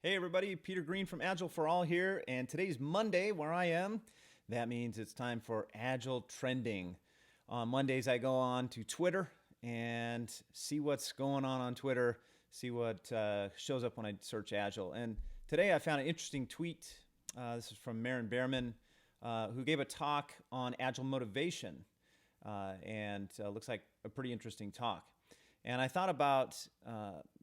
Hey everybody, Peter Green from Agile for All here, and today's Monday where I am. That means it's time for Agile Trending. On Mondays I go on to Twitter and see what's going on Twitter, see what shows up when I search Agile. And today I found an interesting tweet. This is from Lieberman, who gave a talk on Agile motivation, and looks like a pretty interesting talk. And I thought about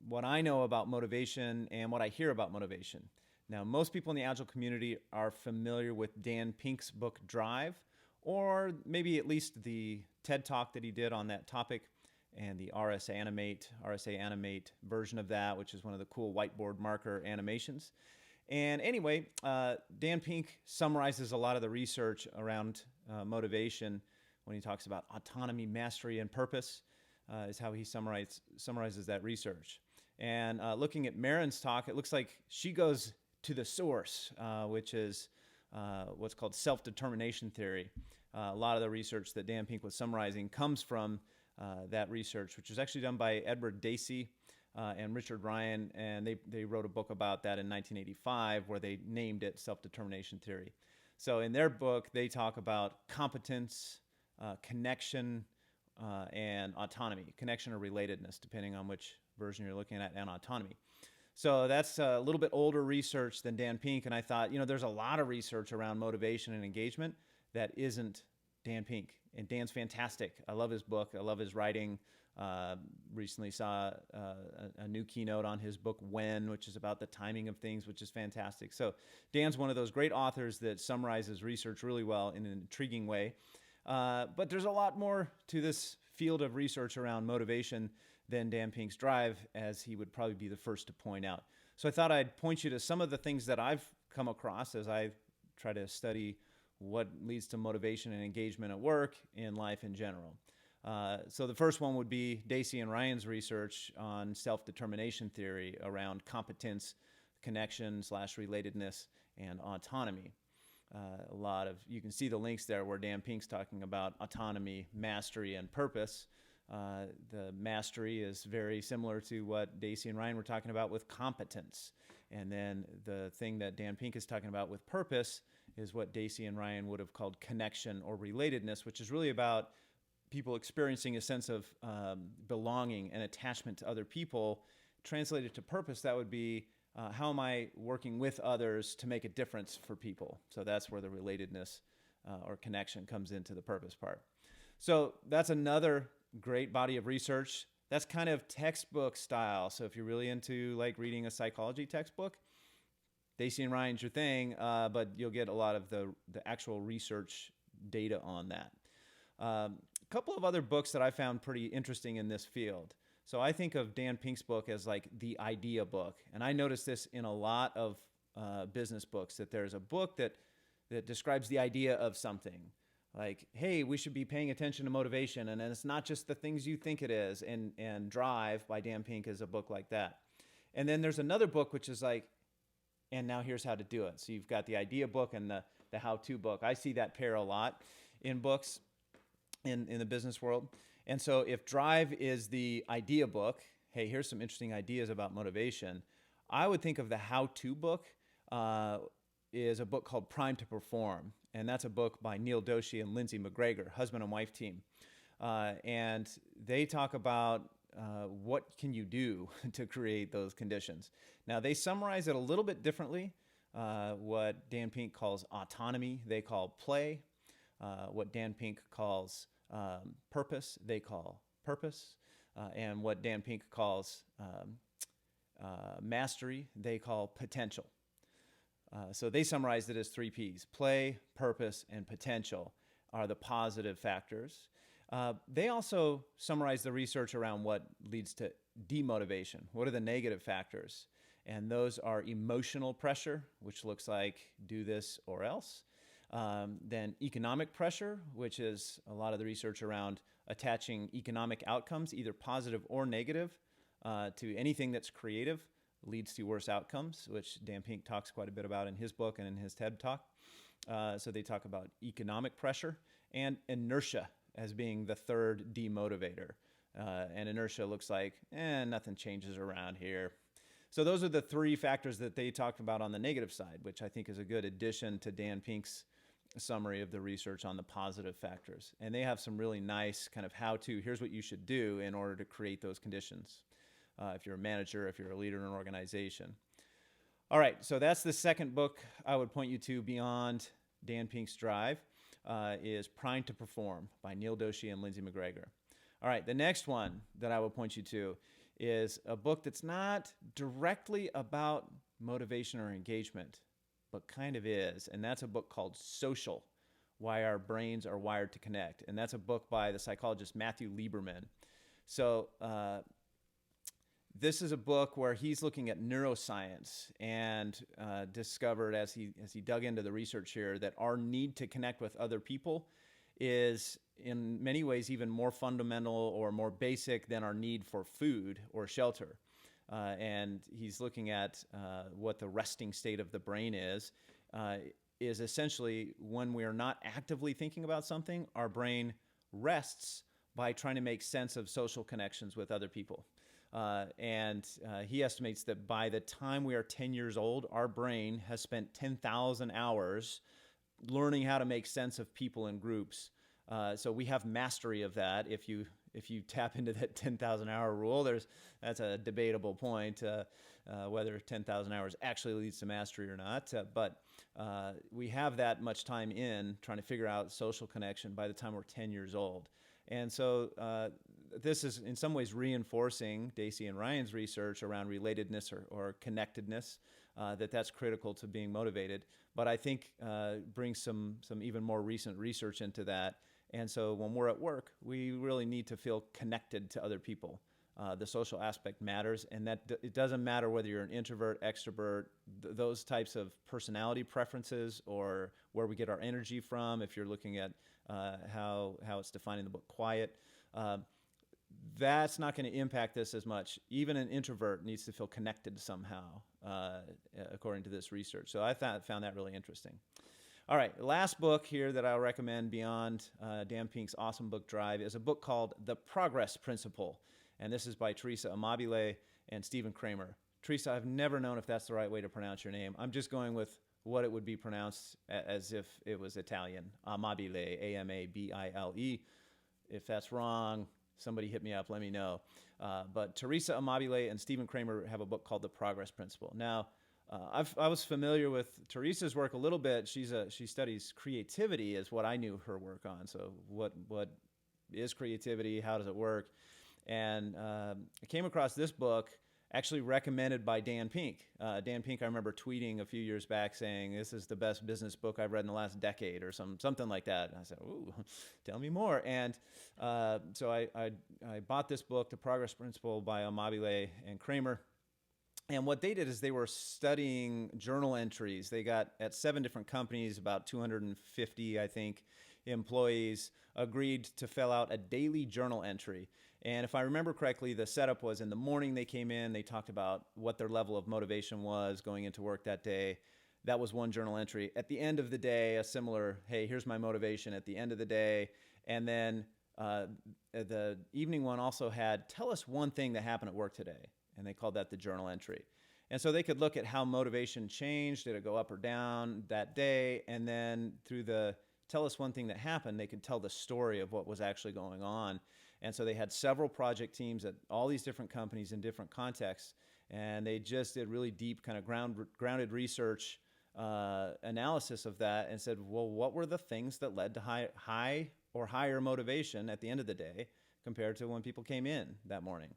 what I know about motivation and what I hear about motivation. Now, most people in the Agile community are familiar with Dan Pink's book, Drive, or maybe at least the TED Talk that he did on that topic and the RSA Animate version of that, which is one of the cool whiteboard marker animations. And anyway, Dan Pink summarizes a lot of the research around motivation when he talks about autonomy, mastery, and purpose. Is how he summarizes that research. And looking at Marin's talk, it looks like she goes to the source, which is what's called self-determination theory. A lot of the research that Dan Pink was summarizing comes from that research, which was actually done by Edward Deci and Richard Ryan, and they wrote a book about that in 1985 where they named it self-determination theory. So in their book, they talk about competence, connection, and autonomy, connection or relatedness, depending on which version you're looking at, and autonomy. So that's a little bit older research than Dan Pink, and I thought, there's a lot of research around motivation and engagement that isn't Dan Pink, and Dan's fantastic. I love his book. I love his writing. Recently saw a new keynote on his book, When, which is about the timing of things, which is fantastic. So Dan's one of those great authors that summarizes research really well in an intriguing way. But there's a lot more to this field of research around motivation than Dan Pink's Drive, as he would probably be the first to point out. So I thought I'd point you to some of the things that I've come across as I try to study what leads to motivation and engagement at work, in life in general. So the first one would be Deci and Ryan's research on self-determination theory around competence, connection/relatedness, and autonomy. You can see the links there where Dan Pink's talking about autonomy, mastery, and purpose. The mastery is very similar to what Deci and Ryan were talking about with competence. And then the thing that Dan Pink is talking about with purpose is what Deci and Ryan would have called connection or relatedness, which is really about people experiencing a sense of belonging and attachment to other people. Translated to purpose, that would be how am I working with others to make a difference for people? So that's where the relatedness or connection comes into the purpose part. So that's another great body of research. That's kind of textbook style. So if you're really into like reading a psychology textbook, Deci and Ryan's your thing, but you'll get a lot of the actual research data on that. A couple of other books that I found pretty interesting in this field. So I think of Dan Pink's book as like the idea book. And I notice this in a lot of business books, that there's a book that describes the idea of something. Like, hey, we should be paying attention to motivation. And it's not just the things you think it is. And Drive by Dan Pink is a book like that. And then there's another book which is like, and now here's how to do it. So you've got the idea book and the how-to book. I see that pair a lot in books in the business world. And so if Drive is the idea book, hey, here's some interesting ideas about motivation, I would think of the how-to book is a book called Prime to Perform. And that's a book by Neal, Doshi, and Lindsay McGregor, husband and wife team. And they talk about what can you do to create those conditions. Now, they summarize it a little bit differently. What Dan Pink calls autonomy, they call play. What Dan Pink calls purpose, they call purpose. And what Dan Pink calls mastery, they call potential. So they summarized it as 3 Ps. Play, purpose, and potential are the positive factors. They also summarize the research around what leads to demotivation. What are the negative factors? And those are emotional pressure, which looks like do this or else. Then economic pressure, which is a lot of the research around attaching economic outcomes, either positive or negative, to anything that's creative, leads to worse outcomes, which Dan Pink talks quite a bit about in his book and in his TED Talk. So they talk about economic pressure and inertia as being the third demotivator. And inertia looks like, nothing changes around here. So those are the three factors that they talked about on the negative side, which I think is a good addition to Dan Pink's summary of the research on the positive factors. And they have some really nice kind of how-to, here's what you should do in order to create those conditions. If you're a manager, if you're a leader in an organization. All right, so that's the second book I would point you to beyond Dan Pink's Drive, is Primed to Perform by Neal, Doshi, and Lindsay McGregor. All right, the next one that I would point you to is a book that's not directly about motivation or engagement, but kind of is, and that's a book called Social, Why Our Brains Are Wired to Connect, and that's a book by the psychologist Matthew Lieberman. So this is a book where he's looking at neuroscience and discovered as he dug into the research here that our need to connect with other people is in many ways even more fundamental or more basic than our need for food or shelter. And he's looking at what the resting state of the brain is essentially when we are not actively thinking about something, our brain rests by trying to make sense of social connections with other people. And he estimates that by the time we are 10 years old, our brain has spent 10,000 hours learning how to make sense of people and groups. So we have mastery of that. If you tap into that 10,000 hour rule, that's a debatable point, whether 10,000 hours actually leads to mastery or not. But we have that much time in trying to figure out social connection by the time we're 10 years old. And so this is in some ways reinforcing Deci and Ryan's research around relatedness or connectedness, that's critical to being motivated. But I think brings some even more recent research into that. And so when we're at work, we really need to feel connected to other people. The social aspect matters, and that it doesn't matter whether you're an introvert, extrovert, those types of personality preferences or where we get our energy from. If you're looking at how it's defined in the book Quiet, that's not going to impact this as much. Even an introvert needs to feel connected somehow, according to this research. So I found that really interesting. All right, last book here that I'll recommend beyond Dan Pink's awesome book Drive is a book called The Progress Principle. And this is by Teresa Amabile and Stephen Kramer. Teresa, I've never known if that's the right way to pronounce your name. I'm just going with what it would be pronounced as if it was Italian. Amabile, A-M-A-B-I-L-E. If that's wrong, somebody hit me up, let me know. But Teresa Amabile and Stephen Kramer have a book called The Progress Principle. Now, I was familiar with Teresa's work a little bit. She studies creativity is what I knew her work on. So what is creativity? How does it work? And I came across this book actually recommended by Dan Pink. Dan Pink, I remember tweeting a few years back saying, this is the best business book I've read in the last decade or something like that. And I said, ooh, tell me more. And so I bought this book, The Progress Principle by Amabile and Kramer. And what they did is they were studying journal entries. They got at 7 different companies, about 250, I think, employees agreed to fill out a daily journal entry. And if I remember correctly, the setup was in the morning they came in, they talked about what their level of motivation was going into work that day. That was one journal entry. At the end of the day, a similar, hey, here's my motivation at the end of the day. And then the evening one also had, tell us one thing that happened at work today. And they called that the journal entry. And so they could look at how motivation changed, did it go up or down that day, and then through the tell us one thing that happened, they could tell the story of what was actually going on. And so they had several project teams at all these different companies in different contexts, and they just did really deep kind of grounded research analysis of that and said, well, what were the things that led to high or higher motivation at the end of the day compared to when people came in that morning?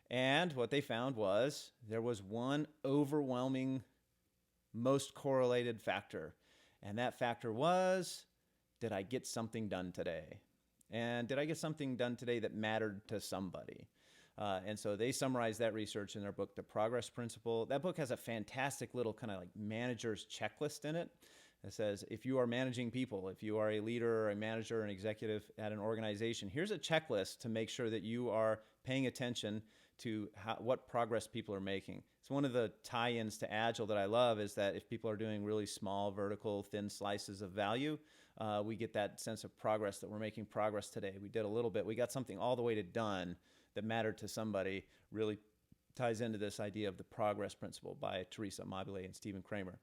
And what they found was there was one overwhelming, most correlated factor. And that factor was, did I get something done today? And did I get something done today that mattered to somebody? And so they summarized that research in their book, The Progress Principle. That book has a fantastic little kind of like manager's checklist in it. It says, if you are managing people, if you are a leader or a manager or an executive at an organization, here's a checklist to make sure that you are paying attention to what progress people are making. It's one of the tie-ins to Agile that I love is that if people are doing really small, vertical, thin slices of value, we get that sense of progress that we're making progress today. We did a little bit. We got something all the way to done that mattered to somebody really ties into this idea of the progress principle by Teresa, Amabile, and Stephen Kramer.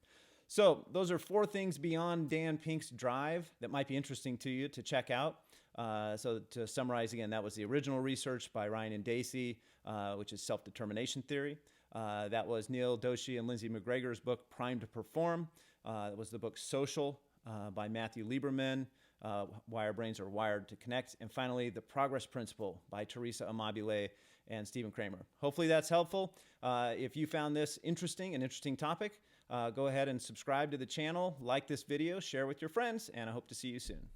So those are 4 things beyond Dan Pink's drive that might be interesting to you to check out. So to summarize again, that was the original research by Ryan and Deci, which is self-determination theory. That was Neal, Doshi, and Lindsay McGregor's book, Primed to Perform. That was the book Social by Matthew Lieberman, Why Our Brains Are Wired to Connect. And finally, The Progress Principle by Teresa, Amabile, and Stephen Kramer. Hopefully that's helpful. If you found this interesting, an interesting topic, go ahead and subscribe to the channel, like this video, share with your friends, and I hope to see you soon.